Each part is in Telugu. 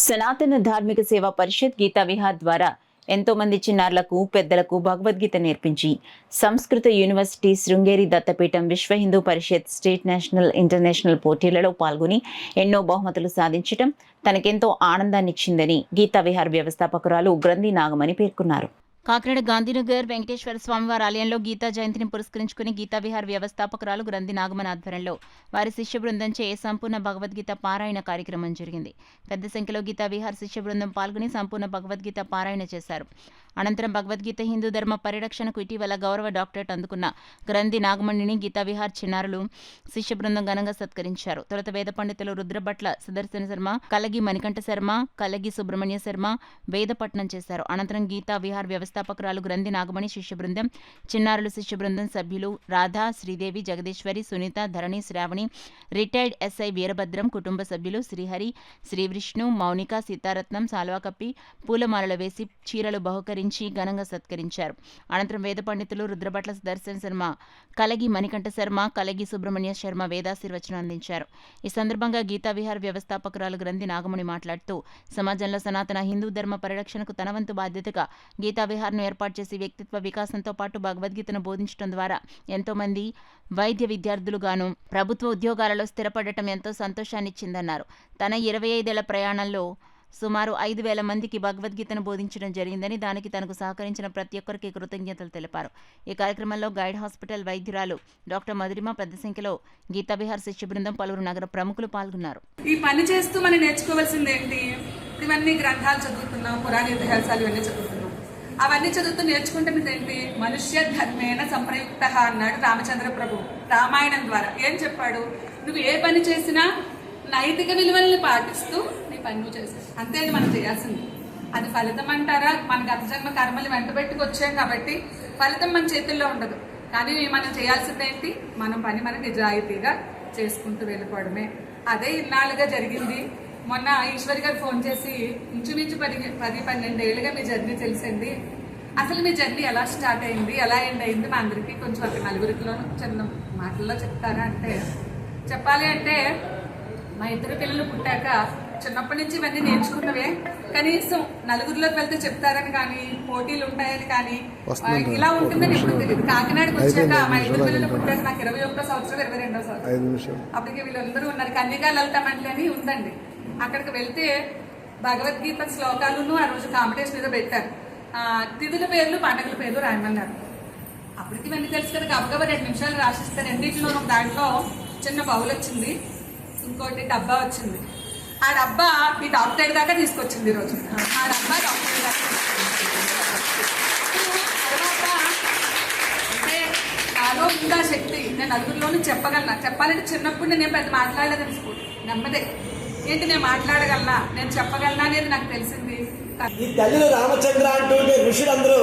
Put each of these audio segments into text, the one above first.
సనాతన ధార్మిక సేవా పరిషత్ గీతా విహార్ ద్వారా ఎంతో మంది చిన్నారులకు పెద్దలకు భగవద్గీత నేర్పించి సంస్కృత యూనివర్సిటీ శృంగేరి దత్తపీఠం విశ్వ Hindu Parishad state national international పోటీలలో పాల్గొని ఎన్నో బహుమతులు సాధించడం తనకెంతో ఆనందాన్నిచ్చిందని గీతా విహార్ వ్యవస్థాపకురాలు గ్రంథి నాగమణి పేర్కొన్నారు. కాకినాడ గాంధీనగర్ వెంకటేశ్వర స్వామివారి ఆలయంలో గీతా జయంతిని పురస్కరించుకుని గీతా విహార్ వ్యవస్థాపకురాలు గ్రంథి నాగమణి ఆధ్వర్యంలో వారి శిష్య బృందంచే సంపూర్ణ భగవద్గీత పారాయణ కార్యక్రమం జరిగింది. పెద్ద సంఖ్యలో గీతా విహార్ శిష్య బృందం పాల్గొని సంపూర్ణ భగవద్గీత పారాయణ చేశారు. అనంతరం భగవద్గీత హిందూ ధర్మ పరిరక్షణకు ఇటీవల గౌరవ డాక్టరేట్ అందుకున్న గ్రంథి నాగమణిని గీతా విహార్ చిన్నారులు శిష్య బృందం ఘనంగా సత్కరించారు. తొలుత వేద పండితులు రుద్రభట్ల సుదర్శన శర్మ, కలగి మణికంఠ శర్మ, కలగి సుబ్రహ్మణ్య శర్మ వేదపట్నం చేశారు. అనంతరం గీతా విహార్ వ్యవస్థాపకురాలు గ్రంథి నాగమణి శిష్య బృందం, చిన్నారులు శిష్య బృందం సభ్యులు రాధా, శ్రీదేవి, జగదీశ్వరి, సునీత, ధరణి, శ్రావణి, రిటైర్డ్ ఎస్ఐ వీరభద్రం కుటుంబ సభ్యులు శ్రీహరి, శ్రీవిష్ణు, మౌనిక, సీతారత్నం సాల్వా కప్పి పూలమాలలు వేసి చీరలు బహుకరించి ఘనంగా సత్కరించారు. అనంతరం వేద పండితులు రుద్రభట్ల సుదర్శన శర్మ, కలగి మణికంఠ శర్మ, కలగి సుబ్రహ్మణ్య శర్మ వేదాశీర్వచనం అందించారు. ఈ సందర్భంగా గీతా విహార్ వ్యవస్థాపకురాలు గ్రంథి నాగమణి మాట్లాడుతూ సమాజంలో సనాతన హిందూ ధర్మ పరిరక్షణకు తన వంతు బాధ్యతగా గీతా విహార్ను ఏర్పాటు చేసి వ్యక్తిత్వ వికాసంతో పాటు భగవద్గీతను బోధించడం ద్వారా ఎంతో మంది వైద్య విద్యార్థులుగాను ప్రభుత్వ ఉద్యోగాలలో స్థిరపడటం ఎంతో సంతోషాన్నిచ్చిందన్నారు. తన 25 ఏళ్ల ప్రయాణంలో సుమారు 5,000 మందికి భగవద్గీతను బోధించడం జరిగిందని, దానికి తనకు సహకరించిన ప్రతి ఒక్కరికి కృతజ్ఞతలు తెలిపారు. ఈ కార్యక్రమంలో గైడ్ హాస్పిటల్ వైద్యురాలు డాక్టర్ మధురిమ, పెద్ద సంఖ్యలో గీతా విహార్ శిష్య బృందం, పలువురు నగర ప్రముఖులు పాల్గొన్నారు. ఈ పని చేస్తూ మనం నేర్చుకోవాల్సింది ఏంటి? ఇవన్నీ గ్రంథాలు చదువుతున్నాం, పురాణ ఇతిహాసాలు ఇవన్నీ చదువుతున్నాం. అవన్నీ చదువుతూ నేర్చుకుంటే ఏంటి? మనుష్య ధర్మేణ సంప్రయుక్త అన్నాడు రామచంద్ర ప్రభు రామాయణం ద్వారా. ఏం చెప్పాడు? నువ్వు ఏ పని చేసినా నైతిక విలువల్ని పాటిస్తూ నీ పని నువ్వు చేసావు, అంతే మనం చేయాల్సింది. అది ఫలితం అంటారా? మన గత జన్మ కర్మలు వెంట పెట్టుకొచ్చాం కాబట్టి ఫలితం మన చేతుల్లో ఉండదు. కానీ మనం చేయాల్సింది ఏంటి? మనం పని మనకి నిజాయితీగా చేసుకుంటూ వెళ్ళిపోవడమే. అదే ఇన్నాళ్ళుగా జరిగింది. మొన్న ఈశ్వరి గారు ఫోన్ చేసి ఇంచుమించు 10-12 ఏళ్ళుగా మీ జర్నీ తెలిసింది, అసలు మీ జర్నీ ఎలా స్టార్ట్ అయింది, ఎలా ఎండ్ అయింది, మా అందరికీ కొంచెం ఒక నలుగురిలో చిన్న మాటల్లో చెప్తారా అంటే, చెప్పాలి అంటే మా 2 పిల్లలు పుట్టాక చిన్నప్పటి నుంచి ఇవన్నీ నేర్చుకున్నవే. కనీసం నలుగురిలోకి వెళ్తే చెప్తారని కానీ, పోటీలు ఉంటాయని కానీ, ఇలా ఉంటుందని ఎప్పుడు తెలియదు. కాకినాడకి వచ్చాక మా 2 పిల్లలు పుట్టాక నాకు 21వ సంవత్సరం 22వ సంవత్సరం, అప్పటికి వీళ్ళందరూ ఉన్నారు. కన్యకా లలిత మండలి అని ఉందండి. అక్కడికి వెళ్తే భగవద్గీత శ్లోకాలను ఆ రోజు కాంపిటీషన్ ఏదో పెట్టారు. తిథుల పేర్లు, పండుగల పేర్లు రాయమన్నారు. అప్పటికి ఇవన్నీ తెలుసు కదా, గబగబా 2 నిమిషాలు రాసిస్తారు. రెండింటిలో దాంట్లో చిన్న బౌల్ వచ్చింది, ఇంకోటి డబ్బా వచ్చింది. ఆ డబ్బా ఈ డాక్టర్ దాకా తీసుకొచ్చింది ఈరోజు. ఆ డబ్బా డాక్టర్ దాకా తర్వాత అంటే నాలో ఉందా శక్తి, నేను నలుగురిలోనూ చెప్పగలనా? చెప్పాలంటే చిన్నప్పుడు నేను పెద్ద మాట్లాడలేదని స్కూల్ నెమ్మదే ఏంటి నేను మాట్లాడగలనా, నేను చెప్పగలనా అనేది నాకు తెలిసింది. ఈ తల్లిలో రామచంద్ర అంటుంటే ఋషులందరూ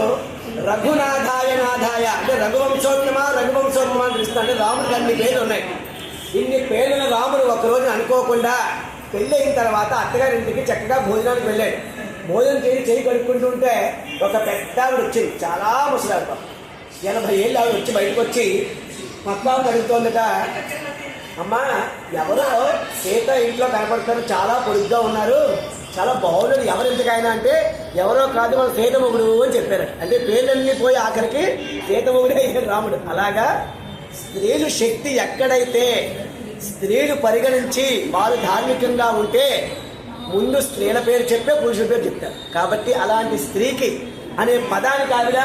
రఘునాథాయ నాథాయ అంటే రఘువంశోత్తమా రఘువంశోత్తమా అని పిలుస్తారు. అంటే రాముడికి అన్ని పేర్లు ఉన్నాయి. ఇన్ని పేర్లను రాముడు ఒకరోజు అనుకోకుండా పెళ్ళయిన తర్వాత అత్తగారింటికి చక్కగా భోజనానికి వెళ్ళాడు. భోజనం చేయి కడుక్కుంటుంటే ఒక పెద్ద ఆవిడ వచ్చింది, చాలా ముసలాడు, 80 ఏళ్ళు ఆవిడ వచ్చి బయటకు వచ్చి మొత్తం అడుగుతోందట, అమ్మా ఎవరో సీత ఇంట్లో కనపడతారు, చాలా పొడుగ్గా ఉన్నారు, చాలా బాగున్నది, ఎవరు ఇంతకైనా అంటే ఎవరో కాదు మన సీతమొగుడు అని చెప్పారు. అంటే పేర్లన్నీ పోయి ఆఖరికి సీతమొగుడే అయ్యాడు రాముడు. అలాగా స్త్రీలు శక్తి ఎక్కడైతే స్త్రీలు పరిగణించి వారు ధార్మికంగా ఉంటే ముందు స్త్రీల పేరు చెప్పే పురుషుల పేరు చెప్తారు. కాబట్టి అలాంటి స్త్రీకి అనే పదానికి ఆవిడ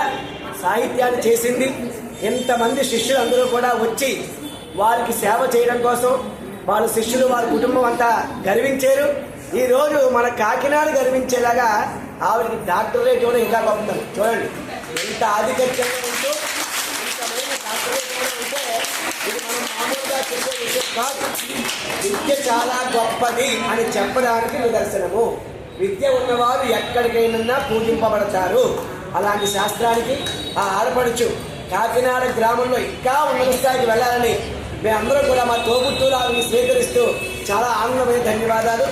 సాహిత్యాన్ని చేసింది. ఎంతమంది శిష్యులు అందరూ కూడా వచ్చి వారికి సేవ చేయడం కోసం వాళ్ళ శిష్యులు వారి కుటుంబం అంతా గర్వించారు. ఈరోజు మన కాకినాడ గర్వించేలాగా ఆవిడకి డాక్టరేట్ కూడా ఇంకా గొప్పతారు. చూడండి ఎంత ఆధిక్యంగా ఉంటూ ఇంతమైన డాక్టరేట్ కూడా ఉంటే ఇది మనం మామూలుగా చెప్పే విషయం కాదు. విద్య చాలా గొప్పది అని చెప్పడానికి నిదర్శనము. విద్య ఉన్నవారు ఎక్కడికైనా పూజింపబడతారు. అలాంటి శాస్త్రానికి ఆ ఆడపడుచు కాకినాడ గ్రామంలో ఇంకా ఉన్నత స్థాయికి వెళ్ళాలని మేమందరం కూడా మా తోబుట్టువులు ఆవిని స్వీకరిస్తూ చాలా ఆనందమైన ధన్యవాదాలు.